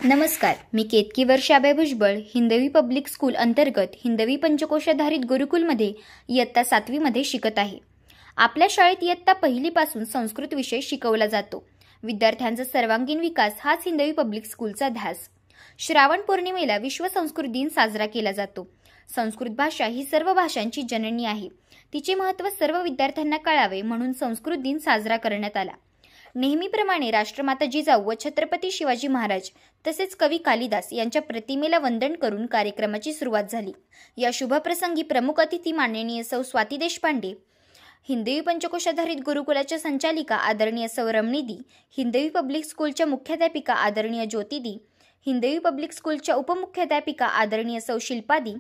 नमस्कार, मी केतकी वर्षाबाई भुजबळ हिंदवी public school अंतर्गत हिंदवी पंचकोशाधारित गुरुकुलमध्ये इयत्ता 7वी मध्ये शिकत आहे। आपल्या शाळेत इयत्ता 1ली पासून संस्कृत विषय शिकवला जातो। विद्यार्थ्यांचा सर्वांगीण विकास हाच हिंदवी पब्लिक स्कूलचा ध्यास। श्रावण पौर्णिमेला विश्व संस्कृत दिन साजरा केला जातो। संस्कृत भाषा ही सर्व भाषांची जननी आहे। तिचे महत्त्व सर्व विद्यार्थ्यांना कळावे म्हणून संस्कृत दिन साजरा करण्यात आला। नेहमीप्रमाणे राष्ट्रमाता जिजाऊ व छत्रपती शिवाजी महाराज तसेच कवी कालिदास यांच्या प्रतिमेला वंदन करून कार्यक्रमाची सुरुवात झाली। या शुभप्रसंगी प्रमुख अतिथी माननीय सौ स्वाती देशपांडे, हिंदवी पंचकोशाधारित गुरुकुलाच्या संचालिका आदरणीय सौ रमणीदी, हिंदवी पब्लिक स्कूलच्या मुख्याध्यापिका आदरणीय ज्योतिदी, हिंदवी पब्लिक स्कूलच्या उपमुख्याध्यापिका आदरणीय सौ शिल्पादी,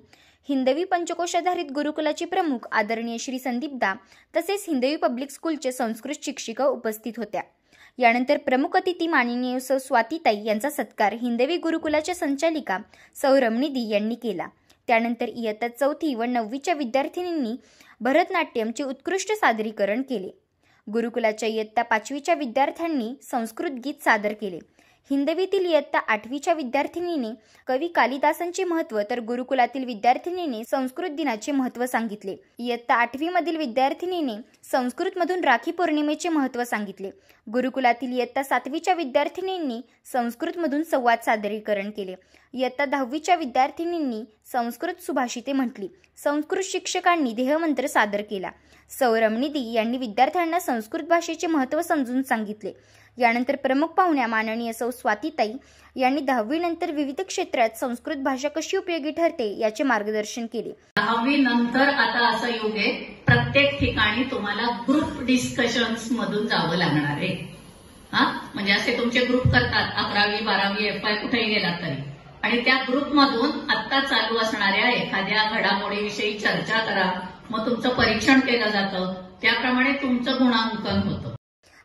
हिंदवी पंचकोशाधारित गुरुकुलाचे प्रमुख आदरणीय श्री संदीपदा तसेच हिंदवी पब्लिक स्कूलचे संस्कृत शिक्षिका उपस्थित होत्या। यानंतर प्रमुख अतिथी माननीय सौ स्वातीताई यांचा सत्कार हिंदवी गुरुकुलाच्या संचालिका सौ रमणीदी यांनी केला। त्यानंतर इयत्ता 4थी व 9वीच्या विद्यार्थिनींनी भरतनाट्यमचे उत्कृष्ट सादरीकरण केले। गुरुकुलाच्या इयत्ता 5वीच्या विद्यार्थ्यांनी संस्कृत गीत सादर केले। हिंदवीतील इयत्ता 8वीच्या विद्यार्थिनीने कवी कालिदासांचे महत्त्व तर गुरुकुलातील विद्यार्थिनीने संस्कृत दिनाचे महत्त्व सांगितले। इयत्ता 8वी मधील विद्यार्थिनीने संस्कृतमधून राखी पौर्णिमेचे महत्त्व सांगितले। गुरुकुलातील इयत्ता 7वीच्या विद्यार्थिनींनी संस्कृतमधून संवाद सादरीकरण केले। इयत्ता 10वीच्या विद्यार्थिनींनी संस्कृत सुभाषिते म्हटली। संस्कृत शिक्षकांनी देहमंत्र सादर केला। सौ रमणीदी यांनी विद्यार्थ्यांना संस्कृत भाषेचे महत्त्व समजून सांगितले। यानंतर प्रमुख पाहुण्या माननीय सौ स्वातीताई यांनी 10वी नंतर विविध क्षेत्रात संस्कृत भाषा कशी उपयोगी ठरते याचे मार्गदर्शन केले। 10वी नंतर आता असं युग आहे, प्रत्येक ठिकाणी तुम्हाला ग्रुप डिस्कशन्स मधून जावं लागणार आहे। म्हणजे असे तुमचे ग्रुप करतात 11वी 12वी FY कुठेही गेलात तरी, आणि त्या ग्रुपमधून आता चालू असणाऱ्या एखाद्या घडामोडीविषयी चर्चा करा, मग तुमचं परीक्षण केलं जातं, त्याप्रमाणे तुमचं गुणांकन होतं।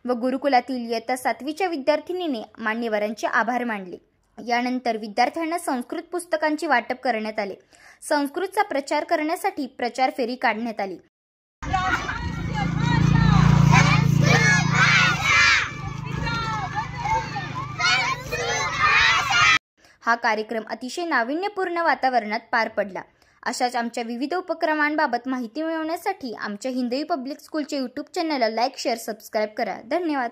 व गुरुकुलातील इयत्ता 7वीच्या विद्यार्थिनीने मान्यवरांचे आभार मानले। यानंतर विद्यार्थ्यांना संस्कृत पुस्तकांचे वाटप करण्यात आले। संस्कृतचा प्रचार करण्यासाठी प्रचार फेरी काढण्यात आली। हा कार्यक्रम अतिशय नाविन्यपूर्ण वातावरणात पार पडला। अशाच आमच्या विविध उपक्रमांबाबत माहिती मिळवण्यासाठी आमच्या हिंदवी पब्लिक स्कूलचे YouTube चॅनलला लाईक, शेअर, सबस्क्राईब करा। धन्यवाद।